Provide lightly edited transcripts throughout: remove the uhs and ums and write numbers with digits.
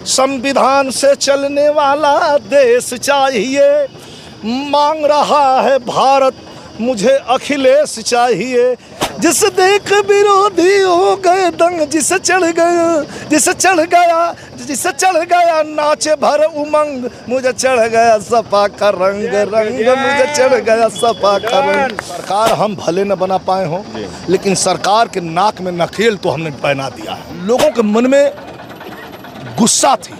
संविधान से चलने वाला देश चाहिए, मांग रहा है भारत मुझे अखिलेश चाहिए। जिस देख विरोधी हो गए दंग, जिसे चढ़ गया नाचे भर उमंग, मुझे चढ़ गया सपा का रंग मुझे चढ़ गया सपा का रंग। सरकार हम भले न बना पाए हों, लेकिन सरकार के नाक में नकेल तो हमने पहना दिया है। लोगों के मन में गुस्सा थी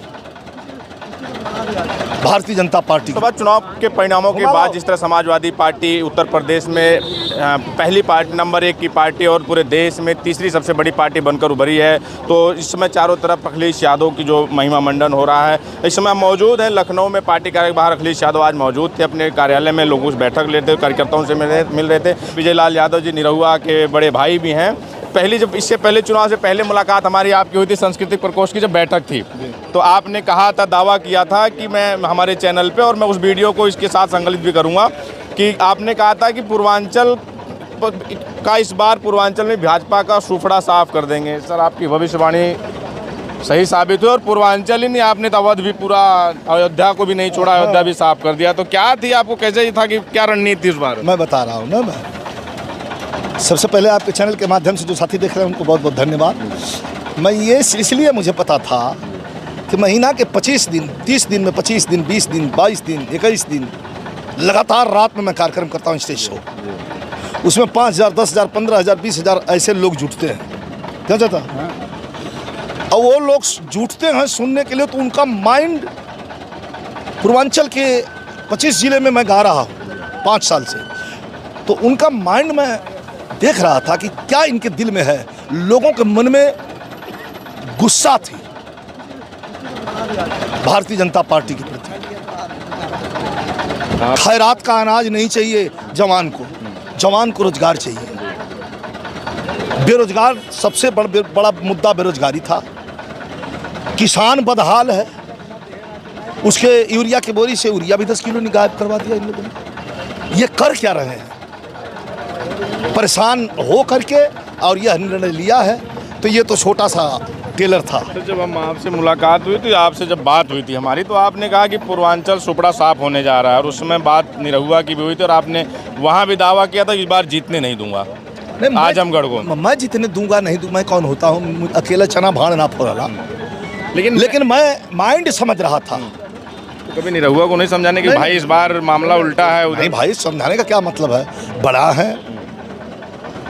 भारतीय जनता पार्टी। लोकसभा चुनाव के परिणामों के बाद जिस तरह समाजवादी पार्टी उत्तर प्रदेश में पहली पार्टी नंबर 1 की पार्टी और पूरे देश में तीसरी सबसे बड़ी पार्टी बनकर उभरी है, तो इस समय चारों तरफ अखिलेश यादव की जो महिमा मंडन हो रहा है। इस समय मौजूद है लखनऊ में पार्टी कार्यालय के बाहर अखिलेश यादव आज मौजूद थे अपने कार्यालय में, लोगों से बैठक लेते कार्यकर्ताओं से मिल रहे थे। विजय लाल यादव जी निरहुआ के बड़े भाई भी हैं। इससे पहले चुनाव से पहले मुलाकात हमारी आपकी हुई थी सांस्कृतिक प्रकोष्ठ की जब बैठक थी, तो आपने कहा था, दावा किया था कि मैं हमारे चैनल पे, और मैं उस वीडियो को इसके साथ संकलित भी करूंगा, कि आपने कहा था कि पूर्वांचल का इस बार पूर्वांचल में भाजपा का सूफड़ा साफ कर देंगे। सर आपकी भविष्यवाणी सही साबित हुई और पूर्वांचल ही नहीं, आपने तो अवध भी पूरा, अयोध्या को भी नहीं छोड़ा, अयोध्या भी साफ कर दिया। तो क्या थी, आपको कैसे था कि क्या रणनीति थी इस बार? मैं बता रहा हूँ ना, मैं सबसे पहले आपके चैनल के माध्यम से जो साथी देख रहे हैं उनको बहुत बहुत धन्यवाद। मैं ये इसलिए मुझे पता था कि महीना के 25 दिन, 30 दिन में 25 दिन, 20 दिन, 22 दिन, 21 दिन लगातार रात में मैं कार्यक्रम करता हूँ स्टेज शो। उसमें 5,000, 10,000, 15,000, 20,000 ऐसे लोग जुटते हैं, क्या चाहता है? और वो लोग जुटते हैं सुनने के लिए, तो उनका माइंड पूर्वांचल के 25 जिले में मैं गा रहा हूँ 5 साल से, तो उनका माइंड में देख रहा था कि क्या इनके दिल में है। लोगों के मन में गुस्सा थी भारतीय जनता पार्टी के प्रति। खैरात का अनाज नहीं चाहिए जवान को रोजगार चाहिए। बेरोजगार सबसे बड़ा मुद्दा बेरोजगारी था। किसान बदहाल है, उसके यूरिया की बोरी से यूरिया भी 10 किलो गायब करवा दिया इन लोगों ने। ये कर क्या रहे हैं? परेशान हो करके और यह निर्णय लिया है। तो ये तो छोटा सा टेलर था। तो जब हम आपसे मुलाकात हुई थी, आपसे जब बात हुई थी हमारी, तो आपने कहा कि पूर्वांचल सुपड़ा साफ होने जा रहा है, और उस समय बात निरहुआ की भी हुई थी, और आपने वहाँ भी दावा किया था इस बार जीतने नहीं दूंगा आजमगढ़ को। मैं जीतने दूंगा नहीं दूंगा, मैं कौन होता हूँ? अकेला चना भाड़ ना फोड़ा। लेकिन मैं माइंड समझ रहा था। कभी निरहुआ को नहीं समझाने कि भाई इस बार मामला उल्टा है? नहीं भाई, समझाने का क्या मतलब है? बड़ा है,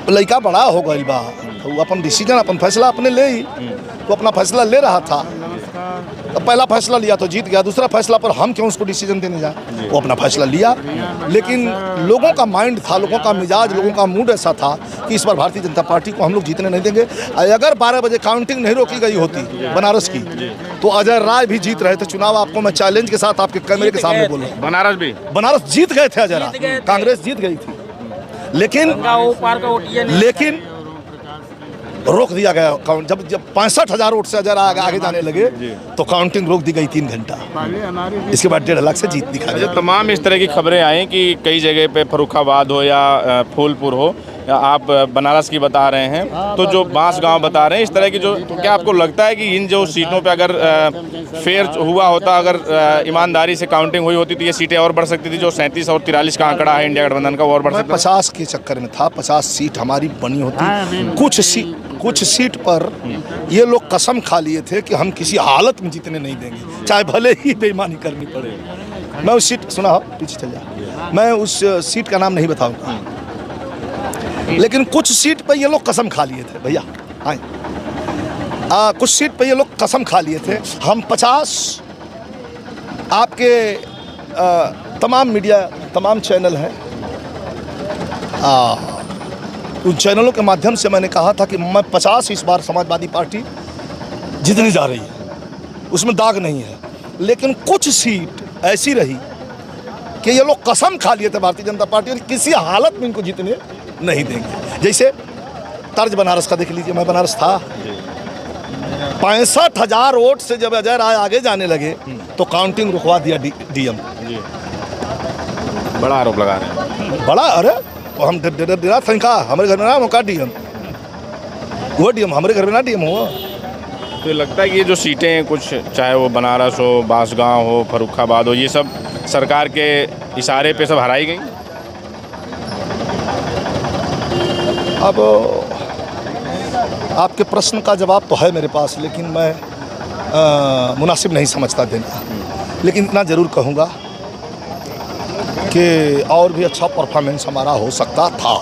लड़का बड़ा हो गई बा, तो अपन डिसीजन, अपन फैसला अपने ले ही, तो अपना फैसला ले रहा था। तो पहला फैसला लिया तो जीत गया, दूसरा फैसला पर हम क्यों उसको डिसीजन देने जाए? वो अपना फैसला लिया। लेकिन लोगों का माइंड था, लोगों का मिजाज, लोगों का मूड ऐसा था कि इस बार भारतीय जनता पार्टी को हम लोग जीतने नहीं देंगे। अगर 12 बजे काउंटिंग नहीं रोकी गई होती बनारस की, तो अजय राय भी जीत रहे थे चुनाव। आपको मैं चैलेंज के साथ आपके कैमरे के सामने बोल रहा हूँ, बनारस जीत गए थे अजय राय, कांग्रेस जीत गई थी। लेकिन रोक दिया गया काउंट। जब 65,000 वोट से आगे जाने लगे तो काउंटिंग रोक दी गई 3 घंटा। इसके बाद 1.5 लाख से जीत दिखा दिया। तमाम इस तरह की खबरें आई कि कई जगह पे फर्रुखाबाद हो या फूलपुर हो, या आप बनारस की बता रहे हैं, तो जो बांस गांव बता रहे हैं, इस तरह की जो, तो क्या आपको लगता है कि इन जो सीटों पे अगर फेयर हुआ होता, अगर ईमानदारी से काउंटिंग हुई होती, तो ये सीटें और बढ़ सकती थी? जो 37 और 43 का आंकड़ा है इंडिया गठबंधन का, और बढ़ सकता? 50 के चक्कर में था, 50 सीट हमारी बनी होती। कुछ सीट पर ये लोग कसम खा लिए थे कि हम किसी हालत में जीतने नहीं देंगे, चाहे भले ही बेईमानी करनी पड़े। मैं उस सीट, सुना, पीछे चल जा, मैं उस सीट का नाम नहीं बताऊंगा, लेकिन कुछ सीट पर ये लोग कसम खा लिए थे भैया। कुछ सीट पर ये लोग कसम खा लिए थे। हम 50, आपके तमाम मीडिया, तमाम चैनल हैं, उन चैनलों के माध्यम से मैंने कहा था कि मैं 50 इस बार समाजवादी पार्टी जीतने जा रही है, उसमें दाग नहीं है। लेकिन कुछ सीट ऐसी रही कि ये लोग कसम खा लिए थे भारतीय जनता पार्टी, और किसी हालत में इनको जीतने नहीं देंगे। जैसे तर्ज बनारस का देख लीजिए, मैं बनारस था, 65,000 वोट से जब अजय राय आगे जाने लगे तो काउंटिंग रुकवा दिया डीएम। बड़ा आरोप लगा रहे हैं। बड़ा, अरे हम डरा था, हमारे घर में ना मौका डीएम, वो डीएम हमारे घर में ना डीएम हुआ। तो लगता है कि ये जो सीटें हैं कुछ, चाहे वो बनारस हो, बांसगांव हो, फर्रुखाबाद हो, ये सब सरकार के इशारे पे सब हराई गई। अब आपके प्रश्न का जवाब तो है मेरे पास, लेकिन मैं मुनासिब नहीं समझता देना। लेकिन इतना ज़रूर कहूँगा कि और भी अच्छा परफॉर्मेंस हमारा हो सकता था।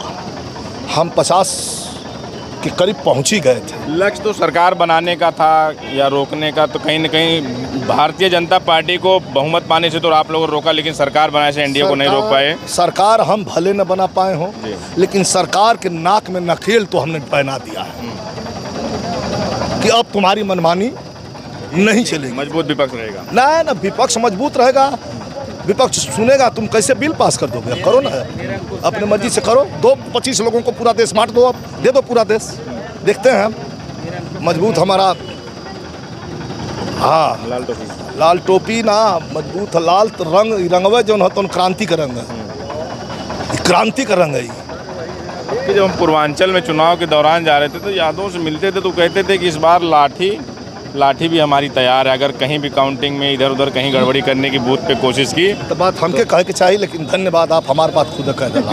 हम 50 के करीब पहुँच ही गए थे। लक्ष्य तो सरकार बनाने का था या रोकने का, तो कहीं ना कहीं भारतीय जनता पार्टी को बहुमत पाने से तो आप लोगों ने रोका, लेकिन सरकार बनाने से एनडीए को नहीं रोक पाए। सरकार हम भले न बना पाए हों, लेकिन सरकार के नाक में नकेल तो हमने पहना दिया है कि अब तुम्हारी मनमानी नहीं चलेगी। मजबूत विपक्ष रहेगा। ना विपक्ष मजबूत रहेगा, विपक्ष सुनेगा। तुम कैसे बिल पास कर दोगे? अब करो ना, अपने मर्जी से करो। 25 लोगों को पूरा देश बांट दो, अब दे दो पूरा देश, देखते हैं हम। मजबूत हमारा, हाँ लाल टोपी ना मजबूत लाल रंग रंगवे जो है तो क्रांति का रंग है, क्रांति का रंग है। जब हम पूर्वांचल में चुनाव के दौरान जा रहे थे तो यादों से मिलते थे तो कहते थे कि इस बार लाठी भी हमारी तैयार है, अगर कहीं भी काउंटिंग में इधर उधर कहीं गड़बड़ी करने की बूथ पे कोशिश की तो बात हमके कहे के चाहिए, लेकिन धन्यवाद आप हमारे बात खुद कह दिला।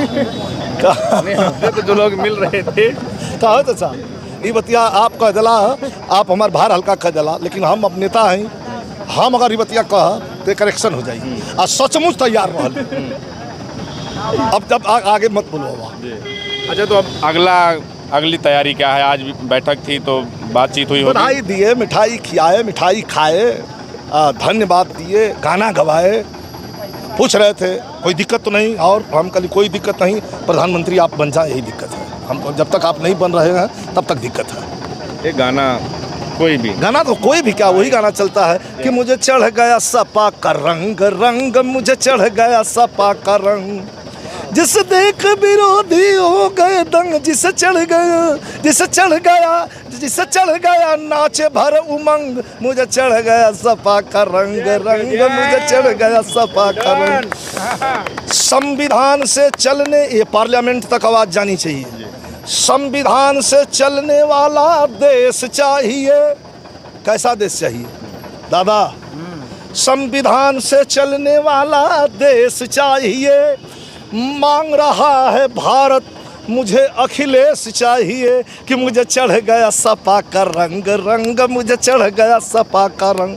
तो जो लोग मिल रहे थे कहा तो साहब ये बतिया आप कह दिला, आप हमारे बाहर हल्का कह दिला, लेकिन हम अब नेता हैं, हम अगर ये बतिया कह तो करेक्शन हो जाएगी। और सचमुच तैयार रहल। अब जब आगे मत बोलो बाबा। अच्छा, तो अब अगली तैयारी क्या है? आज भी बैठक थी तो बातचीत हुई होगी। बधाई दिए, मिठाई खिलाए, मिठाई खाए, धन्यवाद दिए, गाना गवाए, पूछ रहे थे कोई दिक्कत तो नहीं, और हम कल कोई दिक्कत नहीं, प्रधानमंत्री आप बन जाए, यही दिक्कत है। हम जब तक आप नहीं बन रहे हैं तब तक दिक्कत है। एक गाना, कोई भी गाना, तो कोई भी क्या, वही गाना चलता है कि मुझे चढ़ गया सपा का रंग रंग, मुझे चढ़ गया सपा का रंग, जिस देख विरोधी हो गए दंग, जिसे चढ़ गया नाचे भर उमंग, मुझे चढ़ गया सपा का रंग रंग, मुझे चढ़ गया सपा का रंग। संविधान से चलने, ये पार्लियामेंट तक आवाज जानी चाहिए। संविधान से चलने वाला देश चाहिए। कैसा देश चाहिए दादा? संविधान से चलने वाला देश चाहिए। मांग रहा है भारत मुझे अखिलेश चाहिए, कि मुझे चढ़ गया सपा का रंग रंग, मुझे चढ़ गया सपा का रंग।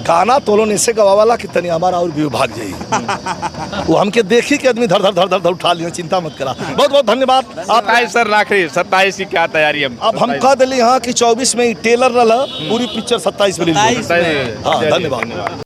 गाना तोलो ने से गवा वाला कितनी हमारा और भी भाग जाइए। वो हमके देखी कि आदमी धर धर धर धर उठा लिया, चिंता मत करा। बहुत बहुत धन्यवाद। 27 की क्या तैयारी है? अब हम कह दिली हाँ कि 24 में टेलर रहा, पूरी पिक्चर 27 में। हाँ, धन्यवाद।